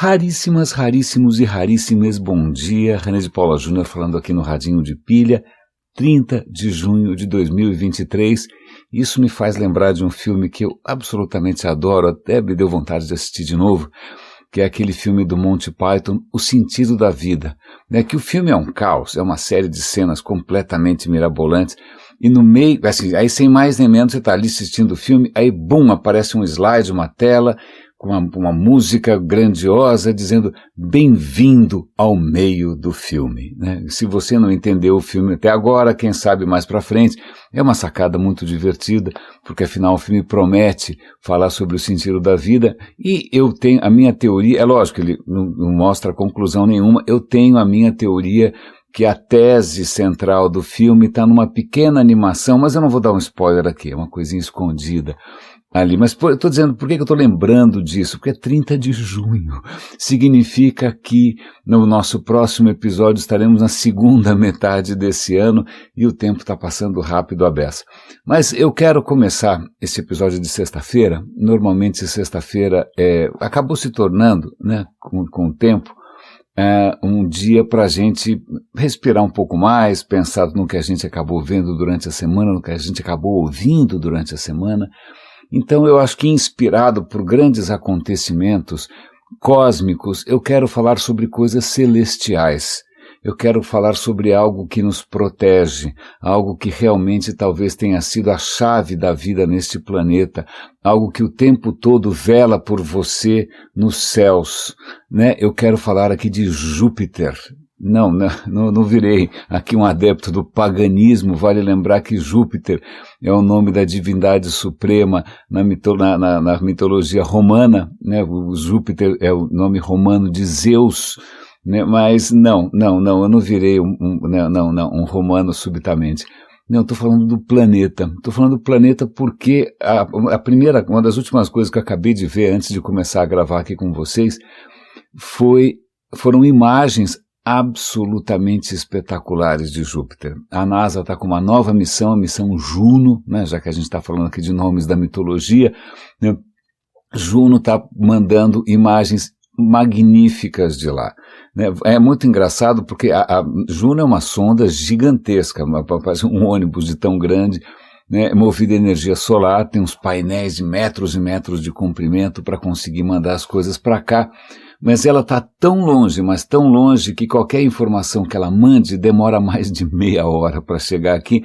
Raríssimos e raríssimas, bom dia, René de Paula Júnior falando aqui no Radinho de Pilha, 30 de junho de 2023, isso me faz lembrar de um filme que eu absolutamente adoro, até me deu vontade de assistir de novo, que é aquele filme do Monty Python, O Sentido da Vida, né? Que o filme é um caos, é uma série de cenas completamente mirabolantes, e no meio, assim, aí sem mais nem menos você está ali assistindo o filme, aí bum, aparece um slide, uma tela, com uma música grandiosa dizendo bem-vindo ao meio do filme, né? Se você não entendeu o filme até agora, quem sabe mais pra frente, é uma sacada muito divertida, porque afinal o filme promete falar sobre o sentido da vida, e eu tenho a minha teoria, é lógico que ele não mostra conclusão nenhuma, eu tenho a minha teoria que a tese central do filme está numa pequena animação, mas eu não vou dar um spoiler aqui, é uma coisinha escondida ali, mas eu estou dizendo, por que eu estou lembrando disso? Porque é 30 de junho, significa que no nosso próximo episódio estaremos na segunda metade desse ano e o tempo está passando rápido à beça. Mas eu quero começar esse episódio de sexta-feira, normalmente sexta-feira acabou se tornando, né, com o tempo, um dia para a gente respirar um pouco mais, pensar no que a gente acabou vendo durante a semana, no que a gente acabou ouvindo durante a semana. Então eu acho que inspirado por grandes acontecimentos cósmicos, eu quero falar sobre coisas celestiais. Eu quero falar sobre algo que nos protege, algo que realmente talvez tenha sido a chave da vida neste planeta, algo que o tempo todo vela por você nos céus, né? Eu quero falar aqui de Júpiter. Não virei aqui um adepto do paganismo, vale lembrar que Júpiter é o nome da divindade suprema na mitologia romana, né? O Júpiter é o nome romano de Zeus, né? Mas eu não virei um romano subitamente. Não, estou falando do planeta. Estou falando do planeta porque uma das últimas coisas que eu acabei de ver antes de começar a gravar aqui com vocês foram imagens absolutamente espetaculares de Júpiter. A NASA está com uma nova missão, a missão Juno, né, já que a gente está falando aqui de nomes da mitologia, né, Juno está mandando imagens magníficas de lá. Né. É muito engraçado porque a Juno é uma sonda gigantesca, parece um ônibus de tão grande, né, movida a energia solar, tem uns painéis de metros e metros de comprimento para conseguir mandar as coisas para cá. Mas ela está tão longe, mas tão longe que qualquer informação que ela mande demora mais de meia hora para chegar aqui,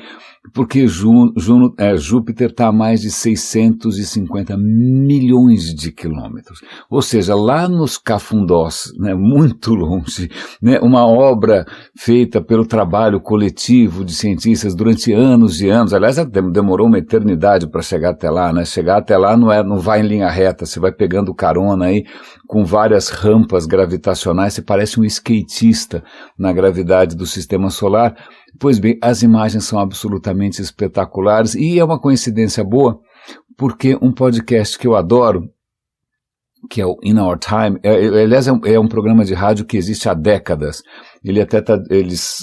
porque Júpiter está a mais de 650 milhões de quilômetros. Ou seja, lá nos cafundós, né, muito longe, né, uma obra feita pelo trabalho coletivo de cientistas durante anos e anos. Aliás, demorou uma eternidade para chegar até lá, né? Chegar até lá não vai em linha reta, você vai pegando carona aí com várias rampas gravitacionais, você parece um skatista na gravidade do sistema solar. Pois bem, as imagens são absolutamente espetaculares e é uma coincidência boa, porque um podcast que eu adoro, que é o In Our Time, aliás é um programa de rádio que existe há décadas. Eles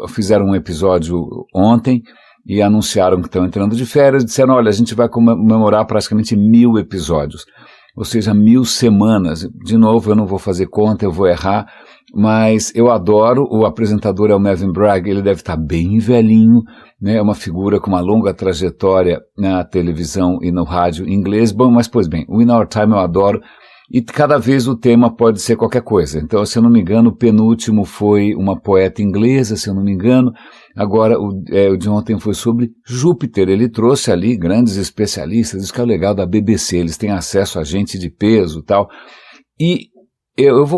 fizeram um episódio ontem e anunciaram que estão entrando de férias, disseram, olha, a gente vai comemorar praticamente 1000 episódios. Ou seja, 1000 semanas. De novo, eu não vou fazer conta, eu vou errar, mas eu adoro, o apresentador é o Melvin Bragg, ele deve estar bem velhinho, né? É uma figura com uma longa trajetória na televisão e no rádio inglês. Bom, mas pois bem, o In Our Time eu adoro, e cada vez o tema pode ser qualquer coisa. Então, se eu não me engano, o penúltimo foi uma poeta inglesa, se eu não me engano. Agora, o de ontem foi sobre Júpiter. Ele trouxe ali grandes especialistas, isso que é o legal da BBC, eles têm acesso a gente de peso e tal. E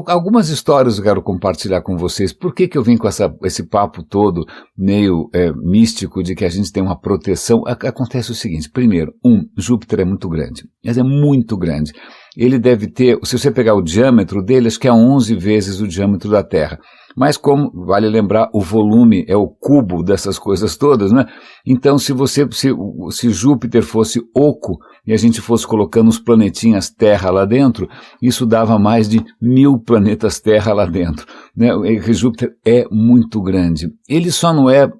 algumas histórias eu quero compartilhar com vocês. Por que eu vim com esse papo todo meio místico de que a gente tem uma proteção? Acontece o seguinte, primeiro, Júpiter é muito grande, mas é muito grande. Ele deve ter, se você pegar o diâmetro dele, acho que é 11 vezes o diâmetro da Terra. Mas como, vale lembrar, o volume é o cubo dessas coisas todas, né? Então, se Júpiter fosse oco e a gente fosse colocando os planetinhas Terra lá dentro, isso dava mais de 1000 planetas Terra lá dentro, né? Júpiter é muito grande. Ele só não é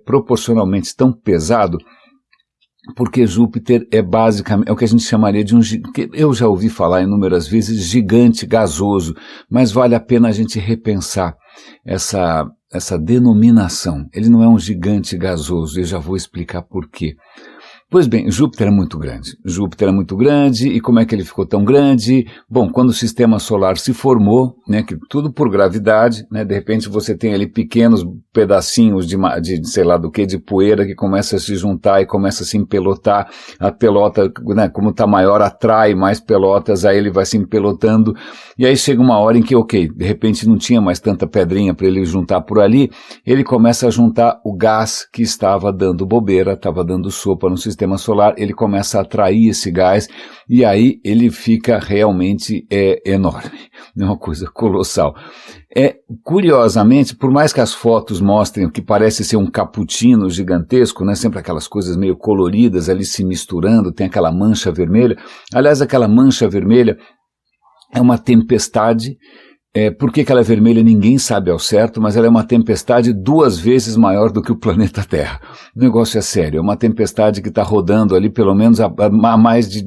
proporcionalmente tão pesado porque Júpiter é basicamente, é o que a gente chamaria de que eu já ouvi falar inúmeras vezes, gigante gasoso, mas vale a pena a gente repensar essa denominação. Ele não é um gigante gasoso, eu já vou explicar por quê. Pois bem, Júpiter é muito grande. Júpiter é muito grande, e como é que ele ficou tão grande? Bom, quando o sistema solar se formou, né, que tudo por gravidade, né, de repente você tem ali pequenos pedacinhos de sei lá do que, de poeira que começa a se juntar e começa a se empelotar, a pelota, né, como está maior, atrai mais pelotas, aí ele vai se empelotando, e aí chega uma hora em que, ok, de repente não tinha mais tanta pedrinha para ele juntar por ali, ele começa a juntar o gás que estava dando bobeira, estava dando sopa no sistema solar, ele começa a atrair esse gás, e aí ele fica realmente enorme, é uma coisa colossal. Curiosamente, por mais que as fotos mostrem o que parece ser um cappuccino gigantesco, né, sempre aquelas coisas meio coloridas ali se misturando, tem aquela mancha vermelha, aliás, aquela mancha vermelha é uma tempestade. Por que ela é vermelha ninguém sabe ao certo, mas ela é uma tempestade 2 vezes maior do que o planeta Terra. O negócio é sério, é uma tempestade que está rodando ali pelo menos há mais de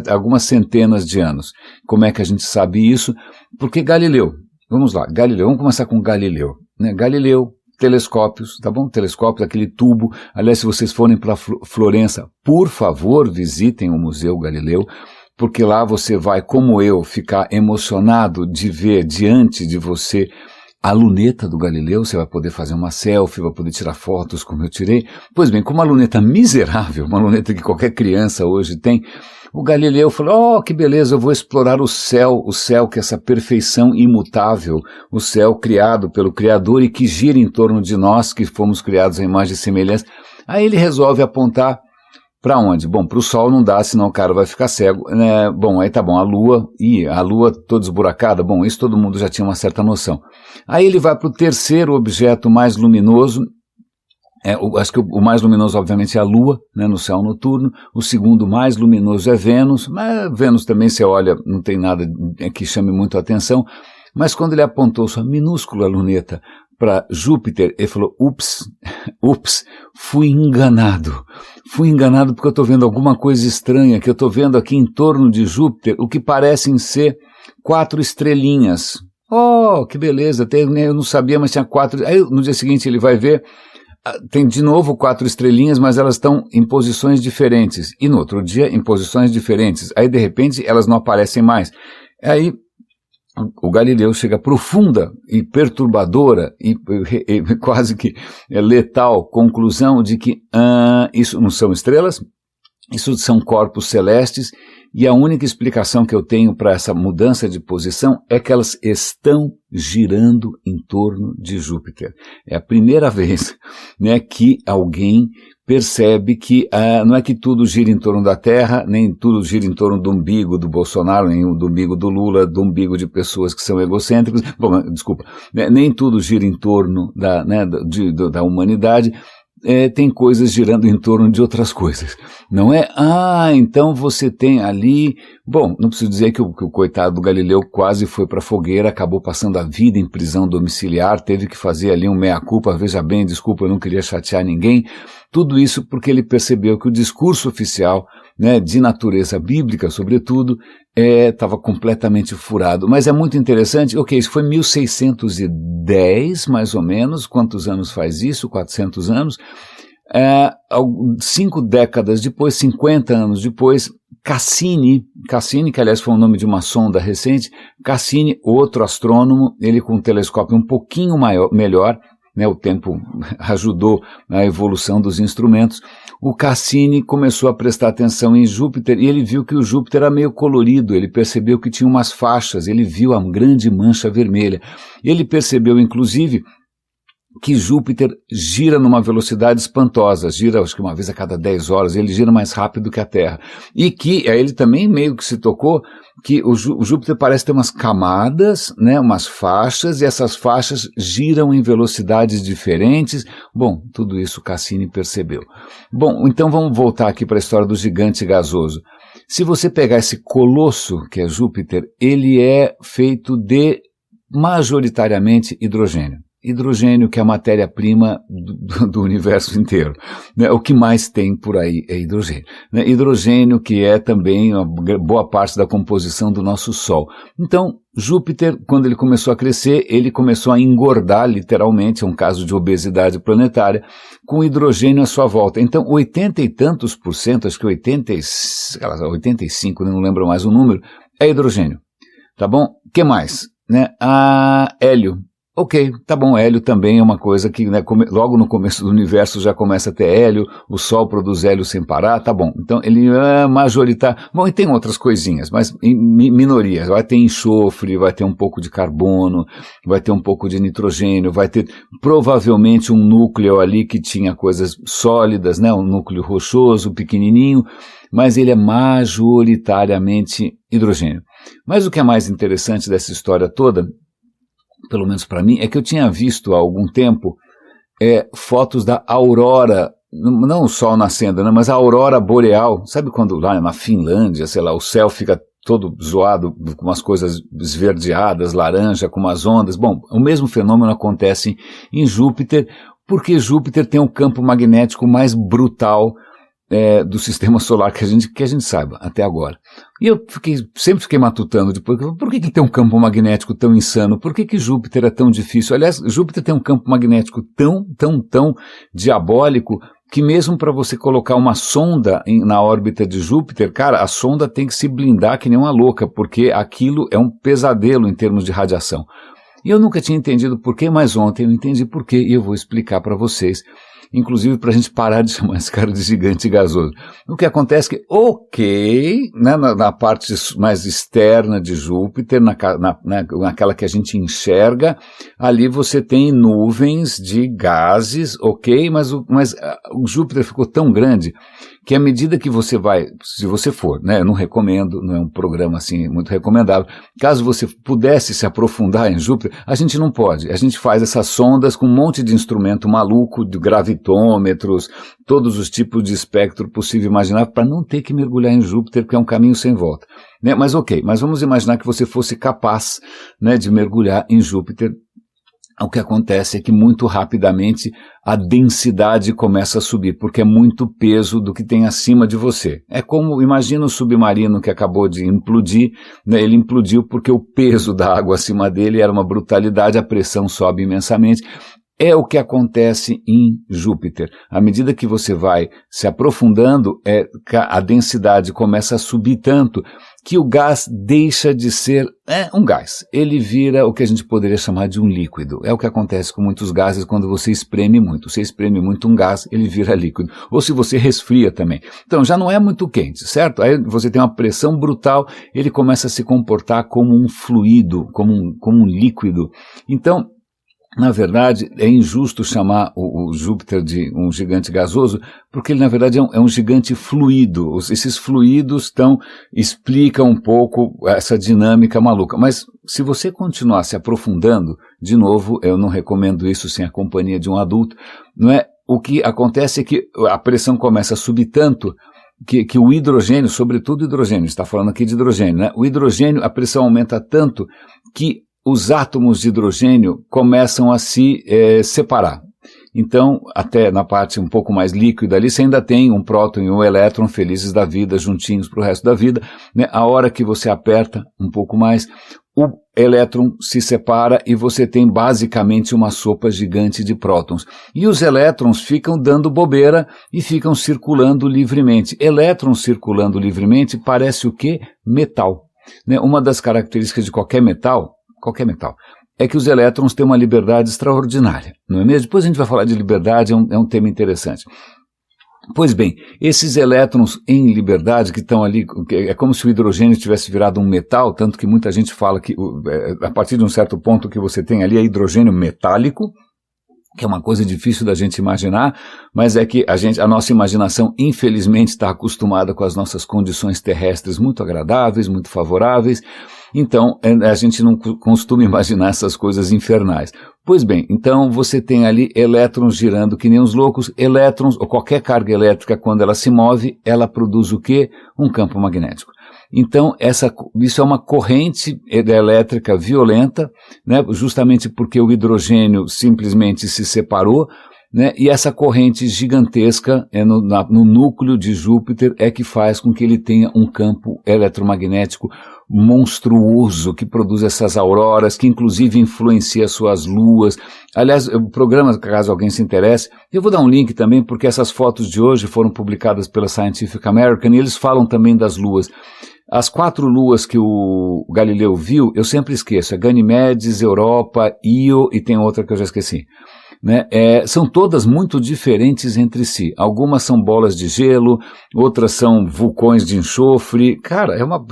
algumas centenas de anos. Como é que a gente sabe isso? Porque Galileu, vamos lá, vamos começar com Galileu, né? Galileu, telescópios, tá bom? Telescópios, aquele tubo. Aliás, se vocês forem para Florença, por favor, visitem o Museu Galileu, porque lá você vai, como eu, ficar emocionado de ver diante de você a luneta do Galileu. Você vai poder fazer uma selfie, vai poder tirar fotos como eu tirei. Pois bem, com uma luneta miserável, uma luneta que qualquer criança hoje tem, o Galileu falou, que beleza, eu vou explorar o céu que é essa perfeição imutável, o céu criado pelo Criador e que gira em torno de nós, que fomos criados à imagem e semelhança. Aí ele resolve apontar para onde? Bom, para o Sol não dá, senão o cara vai ficar cego, né? Bom, aí tá bom, a Lua toda esburacada, bom, isso todo mundo já tinha uma certa noção. Aí ele vai para o terceiro objeto mais luminoso, acho que o mais luminoso obviamente é a Lua, né, no céu noturno, o segundo mais luminoso é Vênus, mas Vênus também, você olha, não tem nada que chame muito a atenção, mas quando ele apontou sua minúscula luneta para Júpiter, ele falou, ups, fui enganado porque eu estou vendo alguma coisa estranha, que eu estou vendo aqui em torno de Júpiter, o que parecem ser 4 estrelinhas. Oh, que beleza, eu não sabia, mas tinha 4, aí no dia seguinte ele vai ver, tem de novo 4 estrelinhas, mas elas estão em posições diferentes, e no outro dia em posições diferentes, aí de repente elas não aparecem mais, aí o Galileu chega à profunda e perturbadora e quase que letal conclusão de que isso não são estrelas, isso são corpos celestes, e a única explicação que eu tenho para essa mudança de posição é que elas estão girando em torno de Júpiter. É a primeira vez, né, que alguém percebe que não é que tudo gira em torno da Terra, nem tudo gira em torno do umbigo do Bolsonaro, nem do umbigo do Lula, do umbigo de pessoas que são egocêntricos, desculpa, nem tudo gira em torno da humanidade. Tem coisas girando em torno de outras coisas, não é? Então você tem ali, bom, não preciso dizer que o coitado do Galileu quase foi para a fogueira, acabou passando a vida em prisão domiciliar, teve que fazer ali um meia-culpa, veja bem, desculpa, eu não queria chatear ninguém, tudo isso porque ele percebeu que o discurso oficial, né, de natureza bíblica, sobretudo, estava completamente furado. Mas é muito interessante, isso foi 1610, mais ou menos, quantos anos faz isso? 400 anos? 5 décadas depois, 50 anos depois, Cassini, que aliás foi o nome de uma sonda recente, Cassini, outro astrônomo, ele com um telescópio um pouquinho melhor, né, o tempo ajudou a evolução dos instrumentos, o Cassini começou a prestar atenção em Júpiter e ele viu que o Júpiter era meio colorido, ele percebeu que tinha umas faixas, ele viu a grande mancha vermelha, ele percebeu inclusive que Júpiter gira numa velocidade espantosa, gira acho que uma vez a cada 10 horas, ele gira mais rápido que a Terra. E que ele também meio que se tocou que o Júpiter parece ter umas camadas, né, umas faixas, e essas faixas giram em velocidades diferentes. Bom, tudo isso Cassini percebeu. Bom, então vamos voltar aqui para a história do gigante gasoso. Se você pegar esse colosso que é Júpiter, ele é feito de majoritariamente hidrogênio. Hidrogênio, que é a matéria-prima do universo inteiro. Né? O que mais tem por aí é hidrogênio. Né? Hidrogênio, que é também uma boa parte da composição do nosso Sol. Então, Júpiter, quando ele começou a crescer, ele começou a engordar, literalmente, é um caso de obesidade planetária, com hidrogênio à sua volta. Então, 80 e tantos por cento, acho que 85, não lembro mais o número, é hidrogênio. Tá bom? O que mais? Né? Hélio. Ok, tá bom, hélio também é uma coisa que, né, logo no começo do universo já começa a ter hélio, o Sol produz hélio sem parar, tá bom. Então ele é majoritário. Bom, e tem outras coisinhas, mas em minorias. Vai ter enxofre, vai ter um pouco de carbono, vai ter um pouco de nitrogênio, vai ter provavelmente um núcleo ali que tinha coisas sólidas, né, um núcleo rochoso, pequenininho, mas ele é majoritariamente hidrogênio. Mas o que é mais interessante dessa história toda, pelo menos para mim, é que eu tinha visto há algum tempo fotos da aurora, não o sol nascendo, né, mas a aurora boreal. Sabe quando lá na Finlândia, sei lá, o céu fica todo zoado, com umas coisas esverdeadas, laranja, com umas ondas? Bom, o mesmo fenômeno acontece em Júpiter, porque Júpiter tem um campo magnético mais brutal do sistema solar que a gente saiba até agora. E eu sempre fiquei matutando depois, por que tem um campo magnético tão insano? Por que Júpiter é tão difícil? Aliás, Júpiter tem um campo magnético tão diabólico que mesmo para você colocar uma sonda na órbita de Júpiter, cara, a sonda tem que se blindar que nem uma louca, porque aquilo é um pesadelo em termos de radiação. E eu nunca tinha entendido por quê, mas ontem eu entendi por quê e eu vou explicar para vocês. Inclusive para a gente parar de chamar esse cara de gigante gasoso. O que acontece é que, né, na parte mais externa de Júpiter, naquela que a gente enxerga, ali você tem nuvens de gases, mas o Júpiter ficou tão grande que à medida que você vai, se você for, né, eu não recomendo, não é um programa assim muito recomendável, caso você pudesse se aprofundar em Júpiter, a gente não pode, a gente faz essas sondas com um monte de instrumento maluco, de gravitômetros, todos os tipos de espectro possível e imaginável, para não ter que mergulhar em Júpiter, porque é um caminho sem volta. Né? Mas mas vamos imaginar que você fosse capaz, né, de mergulhar em Júpiter. O que acontece é que muito rapidamente a densidade começa a subir, porque é muito peso do que tem acima de você. É como, imagina um submarino que acabou de implodir, né? Ele implodiu porque o peso da água acima dele era uma brutalidade, a pressão sobe imensamente. É o que acontece em Júpiter. À medida que você vai se aprofundando, a densidade começa a subir tanto que o gás deixa de ser um gás. Ele vira o que a gente poderia chamar de um líquido. É o que acontece com muitos gases quando você espreme muito. Você espreme muito um gás, ele vira líquido. Ou se você resfria também. Então já não é muito quente, certo? Aí você tem uma pressão brutal, ele começa a se comportar como um fluido, como um líquido. Então, na verdade, é injusto chamar o Júpiter de um gigante gasoso, porque ele, na verdade, é um gigante fluido. Esses fluidos explicam um pouco essa dinâmica maluca. Mas se você continuar se aprofundando, de novo, eu não recomendo isso sem a companhia de um adulto, não é? O que acontece é que a pressão começa a subir tanto que o hidrogênio, sobretudo o hidrogênio, está falando aqui de hidrogênio, né? O hidrogênio, a pressão aumenta tanto que os átomos de hidrogênio começam a se separar. Então, até na parte um pouco mais líquida ali, você ainda tem um próton e um elétron felizes da vida, juntinhos para o resto da vida, né? A hora que você aperta um pouco mais, o elétron se separa e você tem basicamente uma sopa gigante de prótons. E os elétrons ficam dando bobeira e ficam circulando livremente. Elétrons circulando livremente parece o quê? Metal. Né? Uma das características de qualquer metal, é que os elétrons têm uma liberdade extraordinária, não é mesmo? Depois a gente vai falar de liberdade, é um tema interessante. Pois bem, esses elétrons em liberdade que estão ali, é como se o hidrogênio tivesse virado um metal, tanto que muita gente fala que a partir de um certo ponto que você tem ali é hidrogênio metálico, que é uma coisa difícil da gente imaginar, mas é que a nossa imaginação, infelizmente, está acostumada com as nossas condições terrestres muito agradáveis, muito favoráveis, Então, a gente não costuma imaginar essas coisas infernais. Pois bem, então você tem ali elétrons girando que nem os loucos. Elétrons, ou qualquer carga elétrica, quando ela se move, ela produz o quê? Um campo magnético. Então, isso é uma corrente elétrica violenta, né, justamente porque o hidrogênio simplesmente se separou, né, e essa corrente gigantesca no núcleo de Júpiter é que faz com que ele tenha um campo eletromagnético monstruoso, que produz essas auroras, que inclusive influencia suas luas. Aliás, o programa, caso alguém se interesse, eu vou dar um link também, porque essas fotos de hoje foram publicadas pela Scientific American e eles falam também das luas. As 4 luas que o Galileu viu, eu sempre esqueço, é Ganimedes, Europa, Io e tem outra que eu já esqueci. Né? São todas muito diferentes entre si. Algumas são bolas de gelo, outras são vulcões de enxofre. Cara, é uma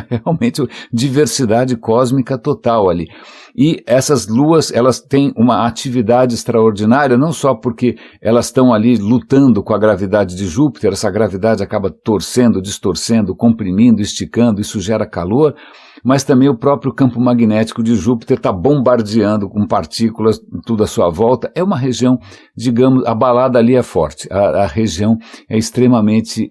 realmente diversidade cósmica total ali. E essas luas, elas têm uma atividade extraordinária, não só porque elas estão ali lutando com a gravidade de Júpiter, essa gravidade acaba torcendo, distorcendo, comprimindo, esticando, isso gera calor, mas também o próprio campo magnético de Júpiter está bombardeando com partículas tudo à sua volta. É uma região, digamos, a balada ali é forte, a região é extremamente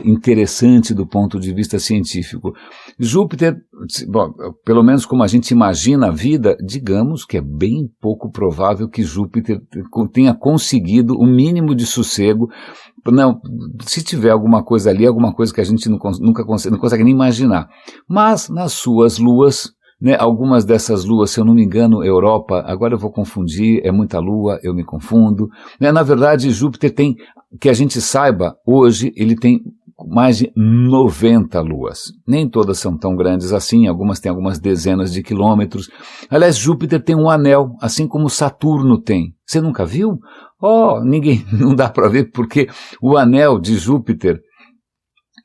interessante do ponto de vista científico. Júpiter, bom, pelo menos como a gente imagina a vida, digamos que é bem pouco provável que Júpiter tenha conseguido o mínimo de sossego. Não, se tiver alguma coisa ali, alguma coisa que a gente não consegue nem imaginar. Mas nas suas luas, né, algumas dessas luas, se eu não me engano, Europa, agora eu vou confundir, é muita lua, eu me confundo. Né, na verdade, Júpiter tem, que a gente saiba, hoje ele tem mais de 90 luas. Nem todas são tão grandes assim, algumas têm algumas dezenas de quilômetros. Aliás, Júpiter tem um anel, assim como Saturno tem. Você nunca viu? Não dá para ver porque o anel de Júpiter,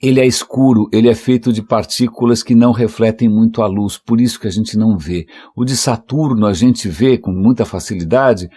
ele é escuro, ele é feito de partículas que não refletem muito a luz, por isso que a gente não vê. O de Saturno a gente vê com muita facilidade,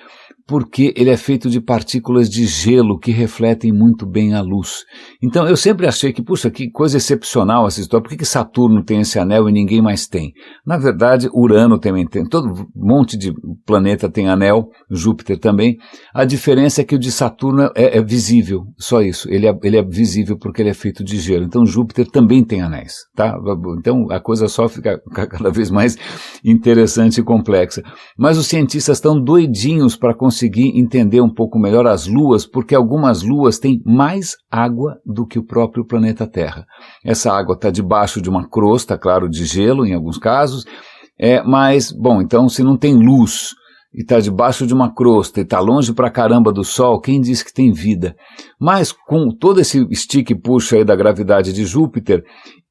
porque ele é feito de partículas de gelo que refletem muito bem a luz. Então eu sempre achei que, puxa, que coisa excepcional essa história, por que Saturno tem esse anel e ninguém mais tem? Na verdade, Urano também tem, todo monte de planeta tem anel, Júpiter também. A diferença é que o de Saturno é visível, só isso, ele é visível porque ele é feito de gelo. Então Júpiter também tem anéis, tá? Então a coisa só fica cada vez mais interessante e complexa. Mas os cientistas estão doidinhos para conseguir entender um pouco melhor as luas, porque algumas luas têm mais água do que o próprio planeta Terra. Essa água está debaixo de uma crosta, claro, de gelo em alguns casos, mas, bom, então se não tem luz e está debaixo de uma crosta e está longe pra caramba do Sol, quem diz que tem vida? Mas com todo esse estique e puxa aí da gravidade de Júpiter,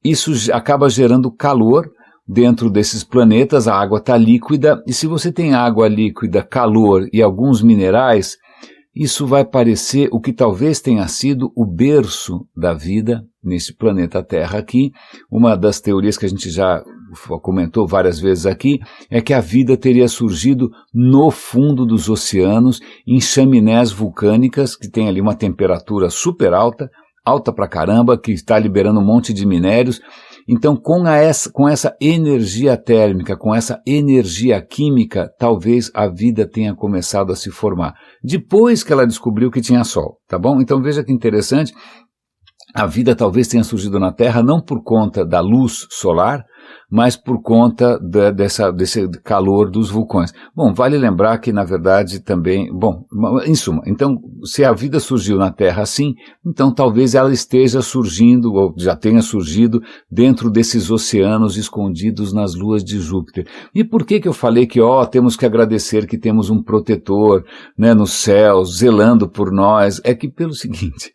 isso acaba gerando calor. Dentro desses planetas a água está líquida, e se você tem água líquida, calor e alguns minerais, isso vai parecer o que talvez tenha sido o berço da vida nesse planeta Terra aqui. Uma das teorias que a gente já comentou várias vezes aqui é que a vida teria surgido no fundo dos oceanos, em chaminés vulcânicas, que tem ali uma temperatura super alta, alta pra caramba, que está liberando um monte de minérios. Então, com essa energia térmica, com essa energia química, talvez a vida tenha começado a se formar. Depois que ela descobriu que tinha Sol, tá bom? Então veja que interessante, a vida talvez tenha surgido na Terra não por conta da luz solar, mas por conta desse calor dos vulcões. Bom, vale lembrar que, na verdade, também... Bom, em suma, então, se a vida surgiu na Terra assim, então talvez ela esteja surgindo, ou já tenha surgido, dentro desses oceanos escondidos nas luas de Júpiter. E por que eu falei que, temos que agradecer que temos um protetor, né, no céu, zelando por nós? É que, pelo seguinte,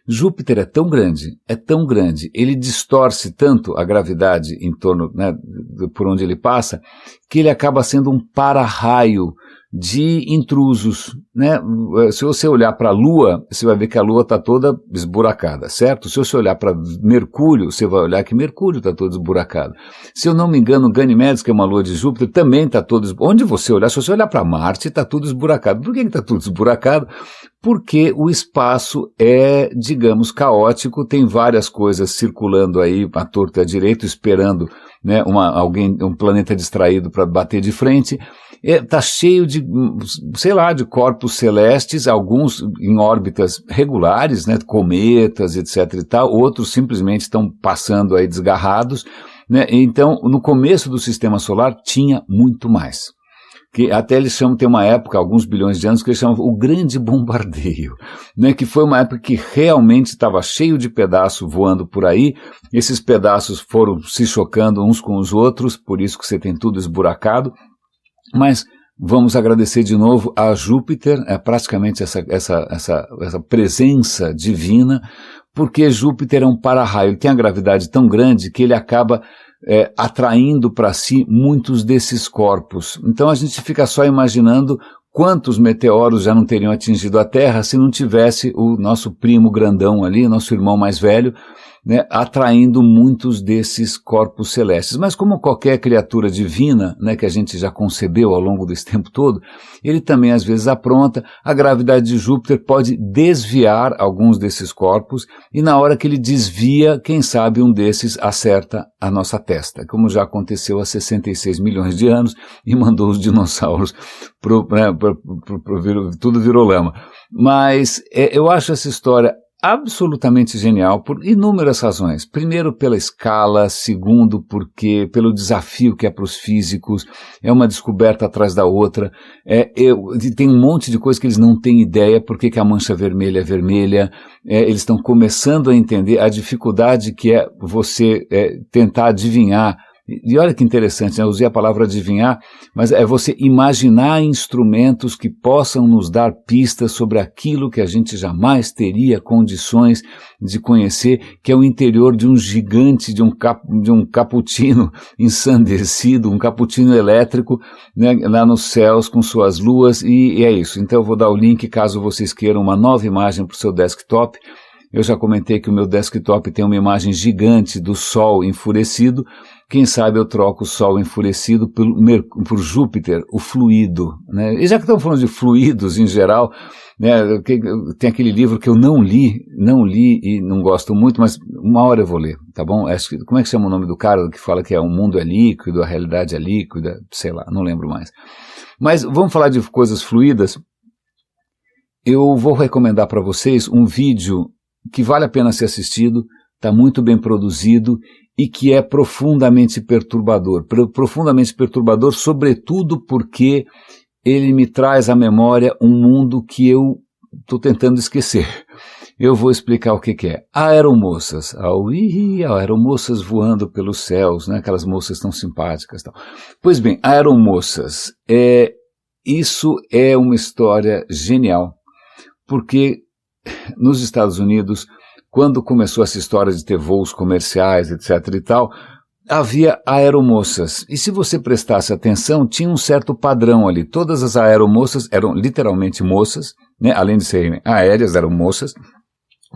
Júpiter é tão grande, ele distorce tanto a gravidade em torno, né, por onde ele passa, que ele acaba sendo um para-raio de intrusos, né? Se você olhar para a Lua, você vai ver que a Lua está toda esburacada, certo? Se você olhar para Mercúrio, você vai olhar que Mercúrio está todo esburacado. Se eu não me engano, Ganimedes, que é uma lua de Júpiter, também está todo esburacado. Onde você olhar, se você olhar para Marte, está tudo esburacado. Por que está tudo esburacado? Porque o espaço é, digamos, caótico, tem várias coisas circulando aí à torta e à direita, esperando, né, um planeta distraído para bater de frente. Está cheio de, sei lá, de corpos celestes, alguns em órbitas regulares, né, cometas, etc. e tal, outros simplesmente estão passando aí desgarrados, né. Então, no começo do sistema solar tinha muito mais. Que até eles chamam, tem uma época, alguns bilhões de anos, que eles chamam o Grande Bombardeio, né, que foi uma época que realmente estava cheio de pedaços voando por aí, esses pedaços foram se chocando uns com os outros, por isso que você tem tudo esburacado, mas vamos agradecer de novo a Júpiter, praticamente essa presença divina, porque Júpiter é um para-raio, ele tem a gravidade tão grande que ele acaba atraindo para si muitos desses corpos. Então a gente fica só imaginando quantos meteoros já não teriam atingido a Terra se não tivesse o nosso primo grandão ali, nosso irmão mais velho, né, atraindo muitos desses corpos celestes. Mas como qualquer criatura divina, né, que a gente já concebeu ao longo desse tempo todo, ele também às vezes apronta, a gravidade de Júpiter pode desviar alguns desses corpos, e na hora que ele desvia, quem sabe um desses acerta a nossa testa, como já aconteceu há 66 milhões de anos, e mandou os dinossauros tudo virou lama. Mas eu acho essa história absolutamente genial por inúmeras razões. Primeiro, pela escala. Segundo, porque pelo desafio que é para os físicos. É uma descoberta atrás da outra. Tem um monte de coisa que eles não têm ideia por que a mancha vermelha é vermelha. Eles estão começando a entender a dificuldade que é você tentar adivinhar. E olha que interessante, né? Eu usei a palavra adivinhar, mas é você imaginar instrumentos que possam nos dar pistas sobre aquilo que a gente jamais teria condições de conhecer, que é o interior de um gigante, de um cappuccino ensandecido, um cappuccino elétrico, né, lá nos céus com suas luas, e é isso. Então eu vou dar o link caso vocês queiram uma nova imagem para o seu desktop. Eu já comentei que o meu desktop tem uma imagem gigante do Sol enfurecido. Quem sabe eu troco o Sol enfurecido por Júpiter, o fluido, né? E já que estamos falando de fluidos em geral, né, tem aquele livro que eu não li e não gosto muito, mas uma hora eu vou ler, tá bom? Como é que chama o nome do cara que fala que o mundo é líquido, a realidade é líquida, sei lá, não lembro mais. Mas vamos falar de coisas fluídas. Eu vou recomendar para vocês um vídeo que vale a pena ser assistido, está muito bem produzido e que é profundamente perturbador. Profundamente perturbador, sobretudo porque ele me traz à memória um mundo que eu estou tentando esquecer. Eu vou explicar o que é. Aeromoças. Aeromoças voando pelos céus, né? Aquelas moças tão simpáticas. Tal. Pois bem, aeromoças. Isso é uma história genial, porque nos Estados Unidos, quando começou essa história de ter voos comerciais, etc. e tal, havia aeromoças. E se você prestasse atenção, tinha um certo padrão ali. Todas as aeromoças eram literalmente moças, né? Além de serem aéreas, eram moças.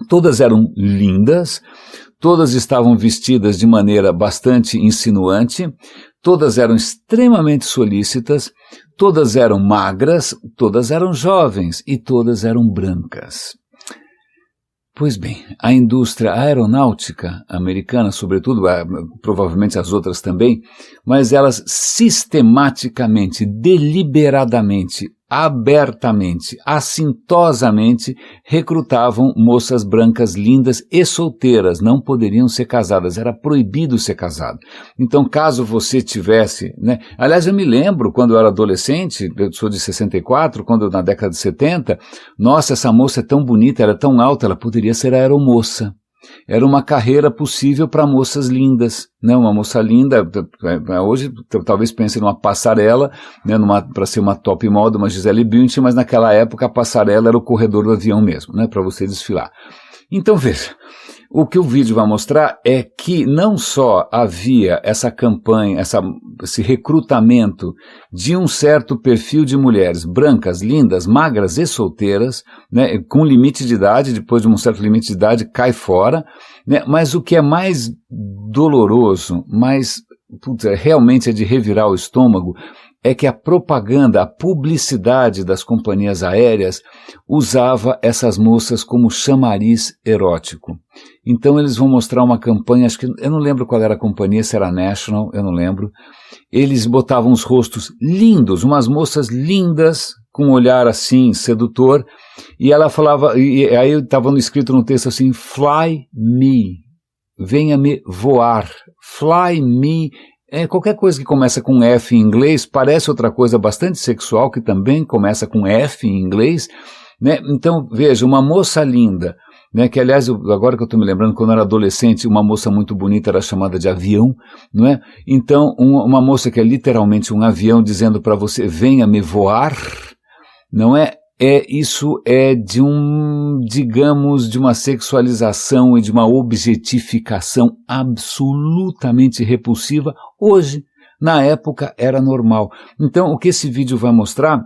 Todas eram lindas, todas estavam vestidas de maneira bastante insinuante, todas eram extremamente solícitas, todas eram magras, todas eram jovens e todas eram brancas. Pois bem, a indústria aeronáutica americana, sobretudo, provavelmente as outras também, mas elas sistematicamente, deliberadamente, abertamente, assintosamente recrutavam moças brancas lindas e solteiras, não poderiam ser casadas, era proibido ser casado. Então, caso você tivesse, né? Aliás, eu me lembro, quando eu era adolescente, eu sou de 64, quando na década de 70, nossa, essa moça é tão bonita, era tão alta, ela poderia ser aeromoça. Era uma carreira possível para moças lindas, né? Uma moça linda, hoje talvez pense numa passarela, né? Para ser uma top model, uma Gisele Bündchen, mas naquela época a passarela era o corredor do avião mesmo, né? Para você desfilar. Então veja, o que o vídeo vai mostrar é que não só havia essa campanha, esse recrutamento de um certo perfil de mulheres brancas, lindas, magras e solteiras, né, com limite de idade, depois de um certo limite de idade cai fora, né, mas o que é mais doloroso, realmente é de revirar o estômago, é que a propaganda, a publicidade das companhias aéreas usava essas moças como chamariz erótico. Então eles vão mostrar uma campanha, acho que eu não lembro qual era a companhia, se era National, eu não lembro. Eles botavam os rostos lindos, umas moças lindas, com um olhar assim, sedutor, e ela falava, e aí estava escrito no texto assim, fly me, venha me voar, fly me. Qualquer coisa que começa com F em inglês parece outra coisa bastante sexual que também começa com F em inglês, né? Então, veja, uma moça linda, né? Que aliás, agora que eu estou me lembrando, quando eu era adolescente, uma moça muito bonita era chamada de avião, não é? Então, uma moça que é literalmente um avião dizendo para você, venha me voar, não é? Isso é de digamos, de uma sexualização e de uma objetificação absolutamente repulsiva. Hoje, na época, era normal. Então, o que esse vídeo vai mostrar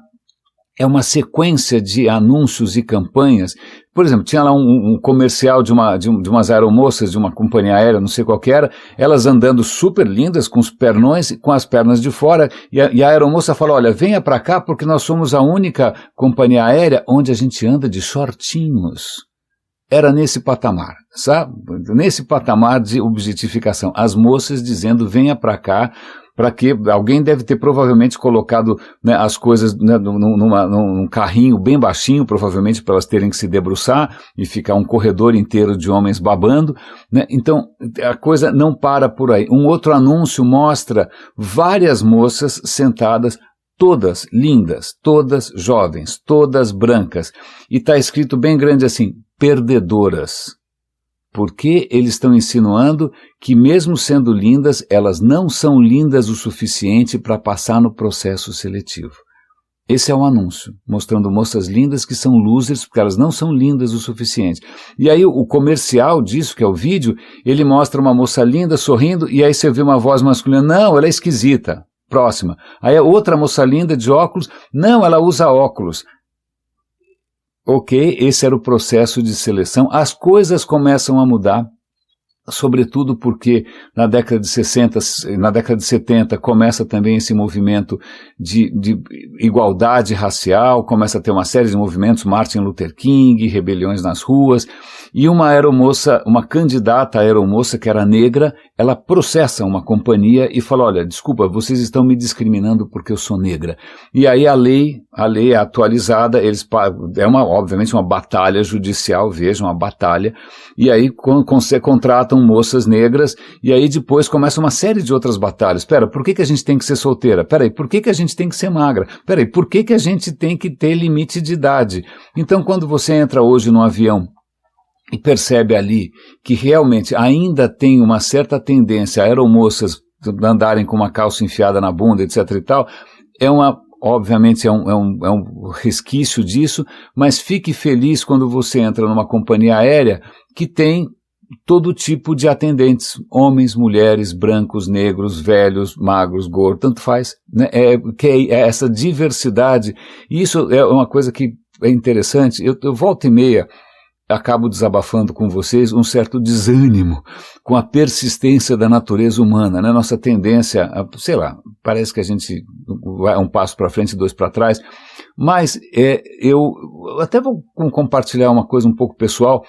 é uma sequência de anúncios e campanhas. Por exemplo, tinha lá um comercial de umas aeromoças de uma companhia aérea, não sei qual que era, elas andando super lindas, com os pernões, com as pernas de fora, e a aeromoça fala, olha, venha para cá porque nós somos a única companhia aérea onde a gente anda de shortinhos. Era nesse patamar, sabe? Nesse patamar de objetificação. As moças dizendo, venha para cá, para que alguém deve ter provavelmente colocado, né, as coisas, né, num carrinho bem baixinho, provavelmente para elas terem que se debruçar e ficar um corredor inteiro de homens babando, né? Então a coisa não para por aí. Um outro anúncio mostra várias moças sentadas, todas lindas, todas jovens, todas brancas, e está escrito bem grande assim, perdedoras. Porque eles estão insinuando que mesmo sendo lindas, elas não são lindas o suficiente para passar no processo seletivo. Esse é um anúncio, mostrando moças lindas que são losers, porque elas não são lindas o suficiente. E aí o comercial disso, que é o vídeo, ele mostra uma moça linda sorrindo, e aí você vê uma voz masculina, não, ela é esquisita. Próxima. Aí a outra moça linda de óculos, não, ela usa óculos. Ok, esse era o processo de seleção. As coisas começam a mudar, sobretudo porque na década de 60, na década de 70 começa também esse movimento de igualdade racial, começa a ter uma série de movimentos, Martin Luther King, rebeliões nas ruas, e uma aeromoça, uma candidata aeromoça que era negra, ela processa uma companhia e fala, olha, desculpa, vocês estão me discriminando porque eu sou negra. E aí a lei é atualizada, obviamente uma batalha judicial, vejam, uma batalha, e aí contratam moças negras, e aí depois começa uma série de outras batalhas. Espera, por que a gente tem que ser solteira? Peraí, por que a gente tem que ser magra? Peraí, por que a gente tem que ter limite de idade? Então, quando você entra hoje no avião e percebe ali que realmente ainda tem uma certa tendência a aeromoças andarem com uma calça enfiada na bunda, etc e tal, obviamente é um resquício disso, mas fique feliz quando você entra numa companhia aérea que tem todo tipo de atendentes, homens, mulheres, brancos, negros, velhos, magros, gordos, tanto faz, né? É essa diversidade, e isso é uma coisa que é interessante. Eu volta e meia acabo desabafando com vocês um certo desânimo com a persistência da natureza humana, né? Nossa tendência, sei lá, parece que a gente vai um passo para frente e dois para trás, mas eu até vou compartilhar uma coisa um pouco pessoal.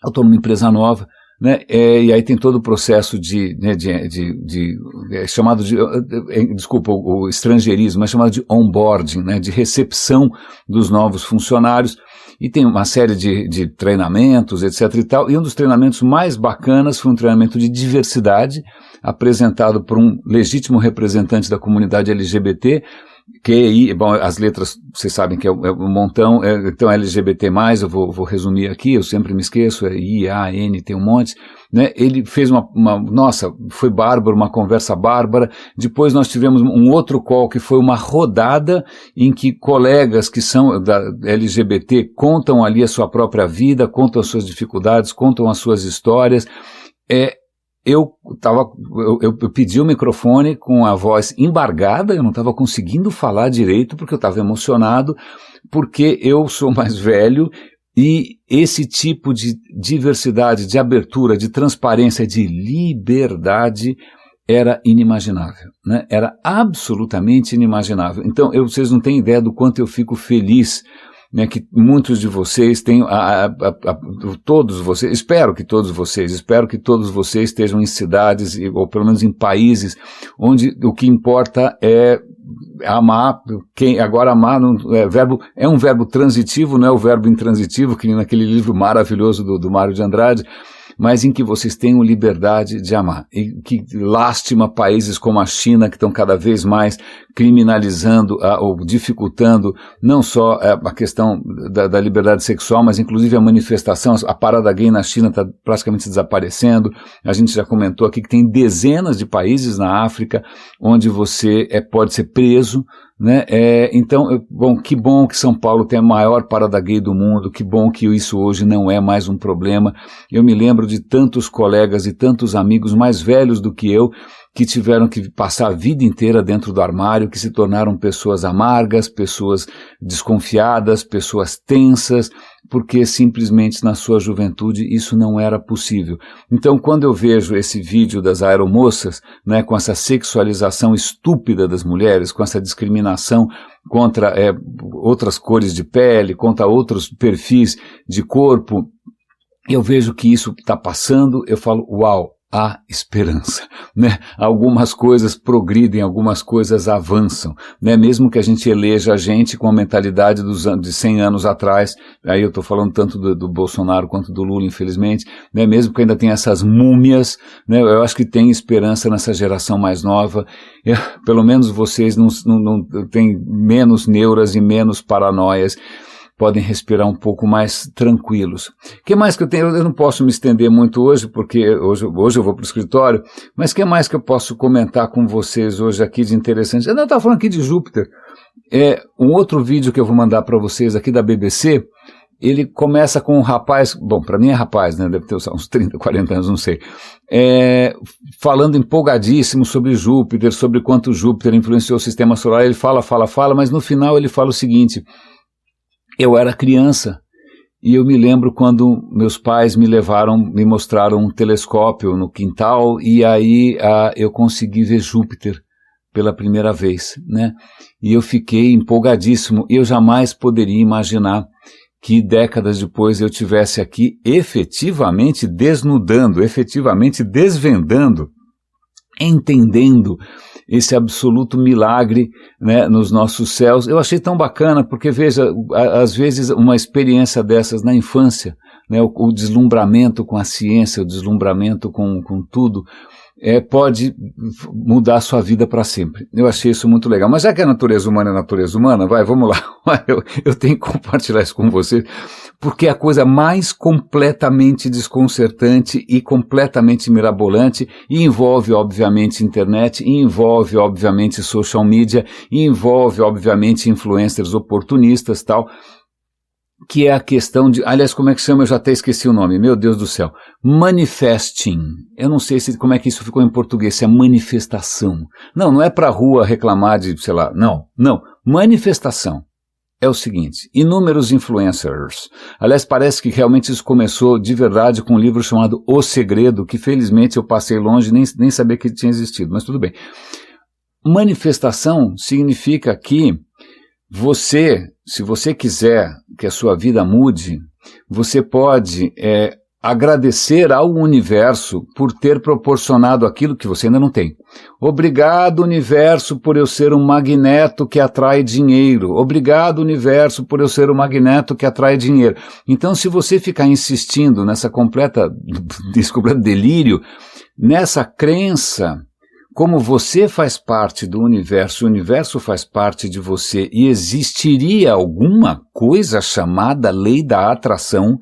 Eu estou numa empresa nova, né, e aí tem todo o processo chamado de, desculpa, o estrangeirismo, é chamado de onboarding, né, de recepção dos novos funcionários, e tem uma série de treinamentos, etc e tal, e um dos treinamentos mais bacanas foi um treinamento de diversidade, apresentado por um legítimo representante da comunidade LGBT, QI, bom, as letras, vocês sabem que é um montão, então LGBT+, eu vou resumir aqui, eu sempre me esqueço, I, A, N, tem um monte, né? Ele fez nossa, foi bárbaro, uma conversa bárbara. Depois nós tivemos um outro call que foi uma rodada em que colegas que são da LGBT contam ali a sua própria vida, contam as suas dificuldades, contam as suas histórias. Eu pedi o microfone com a voz embargada, eu não estava conseguindo falar direito porque eu estava emocionado, porque eu sou mais velho e esse tipo de diversidade, de abertura, de transparência, de liberdade era inimaginável, né? Era absolutamente inimaginável. Então, vocês não têm ideia do quanto eu fico feliz, né, que muitos de vocês tenham, todos vocês, espero que todos vocês estejam em cidades, ou pelo menos em países, onde o que importa é amar. Agora amar é um verbo transitivo, não é o verbo intransitivo, que nem naquele livro maravilhoso do Mário de Andrade, mas em que vocês tenham liberdade de amar. E que lástima países como a China, que estão cada vez mais criminalizando ou dificultando não só a questão da liberdade sexual, mas inclusive a manifestação. A parada gay na China está praticamente desaparecendo. A gente já comentou aqui que tem dezenas de países na África onde você pode ser preso, né? Então, que bom que São Paulo tem a maior parada gay do mundo, que bom que isso hoje não é mais um problema. Eu me lembro de tantos colegas e tantos amigos mais velhos do que eu, que tiveram que passar a vida inteira dentro do armário, que se tornaram pessoas amargas, pessoas desconfiadas, pessoas tensas, porque simplesmente na sua juventude isso não era possível. Então, quando eu vejo esse vídeo das aeromoças, né, com essa sexualização estúpida das mulheres, com essa discriminação contra outras cores de pele, contra outros perfis de corpo, eu vejo que isso está passando, eu falo, uau, há esperança, né? Algumas coisas progridem, algumas coisas avançam, né? Mesmo que a gente eleja a gente com a mentalidade de 100 anos atrás, aí eu estou falando tanto do Bolsonaro quanto do Lula, infelizmente, né? Mesmo que ainda tenha essas múmias, né? Eu acho que tem esperança nessa geração mais nova. Pelo menos vocês não têm menos neuras e menos paranoias, podem respirar um pouco mais tranquilos. O que mais que eu tenho? Eu não posso me estender muito hoje, porque hoje eu vou para o escritório, mas o que mais que eu posso comentar com vocês hoje aqui de interessante? Eu estava falando aqui de Júpiter. Um outro vídeo que eu vou mandar para vocês aqui da BBC, ele começa com um rapaz, bom, para mim é rapaz, né, deve ter uns 30, 40 anos, não sei, falando empolgadíssimo sobre Júpiter, sobre quanto Júpiter influenciou o sistema solar. Ele fala, mas no final ele fala o seguinte: eu era criança e eu me lembro quando meus pais me mostraram um telescópio no quintal, e aí eu consegui ver Júpiter pela primeira vez, né? E eu fiquei empolgadíssimo. Eu jamais poderia imaginar que décadas depois eu tivesse aqui efetivamente desnudando, efetivamente desvendando, entendendo esse absoluto milagre, né, nos nossos céus. Eu achei tão bacana, porque veja, às vezes uma experiência dessas na infância, né, o deslumbramento com a ciência, o deslumbramento com tudo, pode mudar a sua vida para sempre. Eu achei isso muito legal. Mas já que a natureza humana é natureza humana, vamos lá, eu tenho que compartilhar isso com vocês, porque é a coisa mais completamente desconcertante e completamente mirabolante, e envolve, obviamente, internet, e envolve, obviamente, social media, e envolve, obviamente, influencers oportunistas, tal, que é a questão de, aliás, como é que chama? Eu já até esqueci o nome, meu Deus do céu. Manifesting. Eu não sei como é que isso ficou em português, se é manifestação. Não é pra rua reclamar de, sei lá, não. Manifestação. É o seguinte: inúmeros influencers. Aliás, parece que realmente isso começou de verdade com um livro chamado O Segredo, que felizmente eu passei longe, nem sabia que tinha existido, mas tudo bem. Manifestação significa que se você quiser que a sua vida mude, você pode agradecer ao universo por ter proporcionado aquilo que você ainda não tem. Obrigado, universo, por eu ser um magneto que atrai dinheiro. Obrigado, universo, por eu ser um magneto que atrai dinheiro. Então, se você ficar insistindo nesse completo delírio, nessa crença, como você faz parte do universo, o universo faz parte de você, e existiria alguma coisa chamada lei da atração,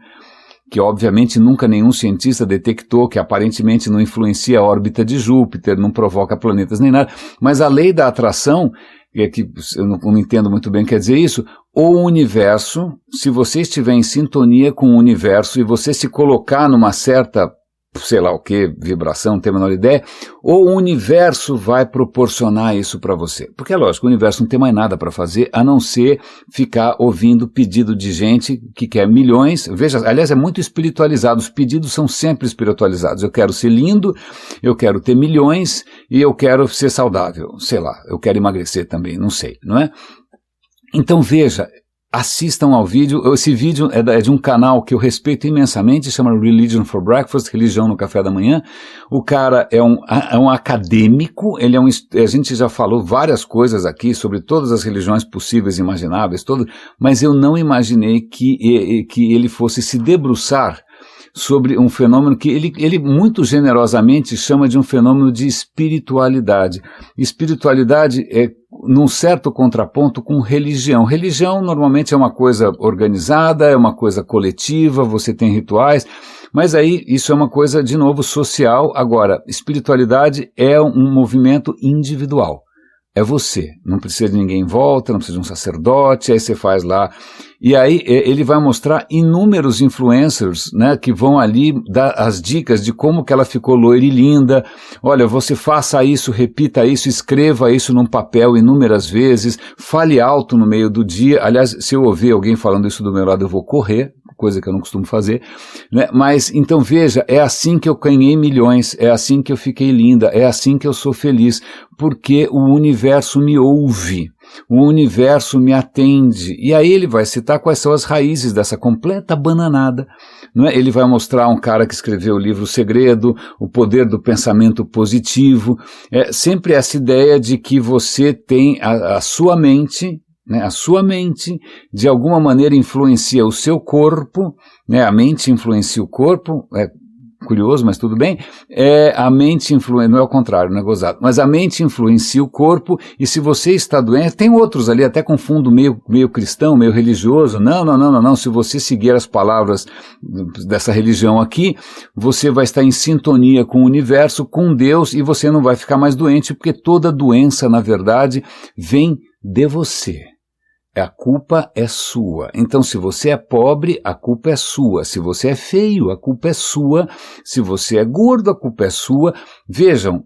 que obviamente nunca nenhum cientista detectou, que aparentemente não influencia a órbita de Júpiter, não provoca planetas nem nada, mas a lei da atração, que eu não entendo muito bem o que quer dizer isso, o universo, se você estiver em sintonia com o universo e você se colocar numa certa sei lá o que, vibração, não tenho a menor ideia, ou o universo vai proporcionar isso para você? Porque é lógico, o universo não tem mais nada para fazer, a não ser ficar ouvindo pedido de gente que quer milhões. Veja, aliás, é muito espiritualizado, os pedidos são sempre espiritualizados. Eu quero ser lindo, eu quero ter milhões e eu quero ser saudável, sei lá, eu quero emagrecer também, não sei, não é? Então veja, assistam ao vídeo. Esse vídeo é de um canal que eu respeito imensamente, chama Religion for Breakfast, Religião no Café da Manhã. O cara é um acadêmico, a gente já falou várias coisas aqui sobre todas as religiões possíveis e imagináveis, mas eu não imaginei que ele fosse se debruçar sobre um fenômeno que ele muito generosamente chama de um fenômeno de espiritualidade. Espiritualidade é num certo contraponto com religião. Religião normalmente é uma coisa organizada, é uma coisa coletiva, você tem rituais, mas aí isso é uma coisa, de novo, social. Agora, espiritualidade é um movimento individual. É você, não precisa de ninguém em volta, não precisa de um sacerdote, aí você faz lá. E aí ele vai mostrar inúmeros influencers, né, que vão ali dar as dicas de como que ela ficou loira e linda. Olha, você faça isso, repita isso, escreva isso num papel inúmeras vezes, fale alto no meio do dia. Aliás, se eu ouvir alguém falando isso do meu lado, eu vou correr, coisa que eu não costumo fazer, né? Mas, então veja, é assim que eu ganhei milhões, é assim que eu fiquei linda, é assim que eu sou feliz, porque o universo me ouve, o universo me atende. E aí ele vai citar quais são as raízes dessa completa bananada, não é? Ele vai mostrar um cara que escreveu o livro O Segredo, o poder do pensamento positivo, sempre essa ideia de que você tem a sua mente, né, a sua mente, de alguma maneira, influencia o seu corpo, né, a mente influencia o corpo, é curioso, mas tudo bem, a mente influencia, não é o contrário, não é gozado, mas a mente influencia o corpo, e se você está doente, tem outros ali, até com fundo meio cristão, meio religioso, não, se você seguir as palavras dessa religião aqui, você vai estar em sintonia com o universo, com Deus, e você não vai ficar mais doente, porque toda doença, na verdade, vem de você. A culpa é sua. Então, se você é pobre, a culpa é sua. Se você é feio, a culpa é sua. Se você é gordo, a culpa é sua. Vejam,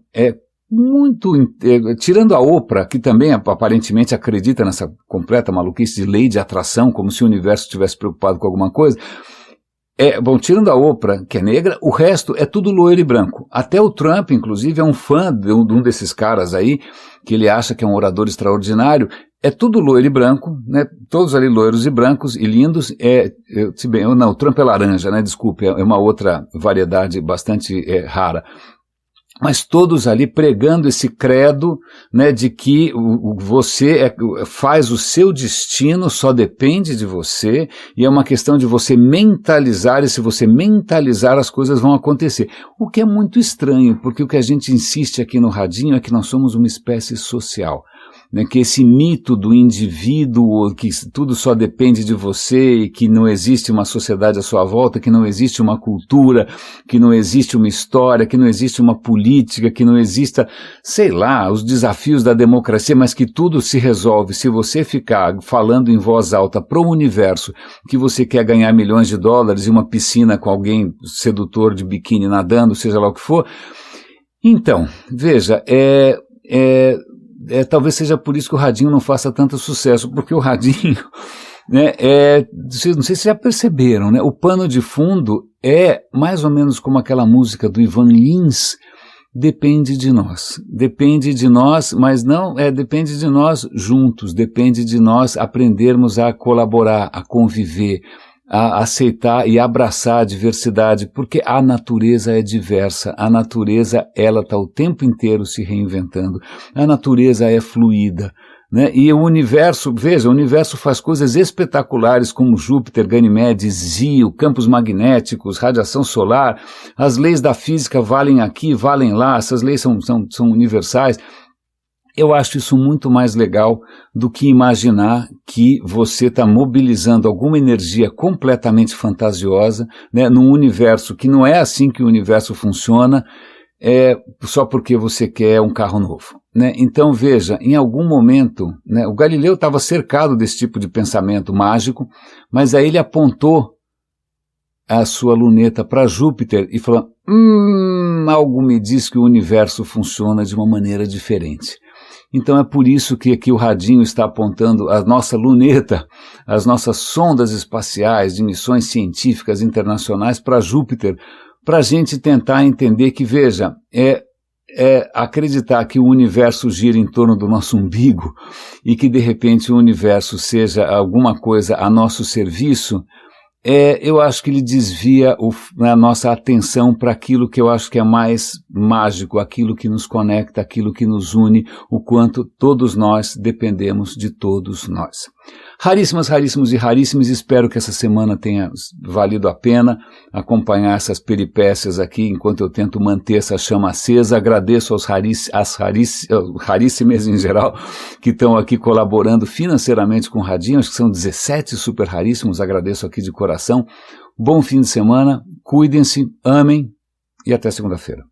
tirando a Oprah, que também aparentemente acredita nessa completa maluquice de lei de atração, como se o universo estivesse preocupado com alguma coisa. Tirando a Oprah, que é negra, o resto é tudo loiro e branco. Até o Trump, inclusive, é um fã de um desses caras aí, que ele acha que é um orador extraordinário. É tudo loiro e branco, né? Todos ali loiros e brancos e lindos. O Trump é laranja, né? Desculpe, é uma outra variedade bastante rara. Mas todos ali pregando esse credo, né, de que você faz o seu destino, só depende de você, e é uma questão de você mentalizar, e se você mentalizar, as coisas vão acontecer. O que é muito estranho, porque o que a gente insiste aqui no Radinho é que nós somos uma espécie social. Né, que esse mito do indivíduo, que tudo só depende de você e que não existe uma sociedade à sua volta, que não existe uma cultura, que não existe uma história, que não existe uma política, que não exista, sei lá, os desafios da democracia, mas que tudo se resolve se você ficar falando em voz alta para o universo que você quer ganhar milhões de dólares e uma piscina com alguém sedutor de biquíni nadando, seja lá o que for. Então, veja, talvez seja por isso que o Radinho não faça tanto sucesso, porque o Radinho, né, não sei se vocês já perceberam, né, o pano de fundo é mais ou menos como aquela música do Ivan Lins, depende de nós, mas não, depende de nós juntos, depende de nós aprendermos a colaborar, a conviver, a aceitar e abraçar a diversidade, porque a natureza é diversa, a natureza ela está o tempo inteiro se reinventando, a natureza é fluida, né? E o universo, veja, o universo faz coisas espetaculares como Júpiter, Ganímedes, Zio, campos magnéticos, radiação solar, as leis da física valem aqui, valem lá, essas leis são universais. Eu acho isso muito mais legal do que imaginar que você está mobilizando alguma energia completamente fantasiosa, né, num universo que não é assim que o universo funciona, só porque você quer um carro novo. Né? Então veja, em algum momento, né, o Galileu estava cercado desse tipo de pensamento mágico, mas aí ele apontou a sua luneta para Júpiter e falando, algo me diz que o universo funciona de uma maneira diferente. Então é por isso que aqui o radinho está apontando a nossa luneta, as nossas sondas espaciais de missões científicas internacionais para Júpiter, para a gente tentar entender que, veja, acreditar que o universo gira em torno do nosso umbigo e que de repente o universo seja alguma coisa a nosso serviço, eu acho que ele desvia a nossa atenção para aquilo que eu acho que é mais mágico, aquilo que nos conecta, aquilo que nos une, o quanto todos nós dependemos de todos nós. Raríssimas, raríssimos e raríssimos, espero que essa semana tenha valido a pena acompanhar essas peripécias aqui, enquanto eu tento manter essa chama acesa. Agradeço aos raríssimas em geral, que estão aqui colaborando financeiramente com o Radinho, acho que são 17 super raríssimos, agradeço aqui de coração. Bom fim de semana, cuidem-se, amem e até segunda-feira.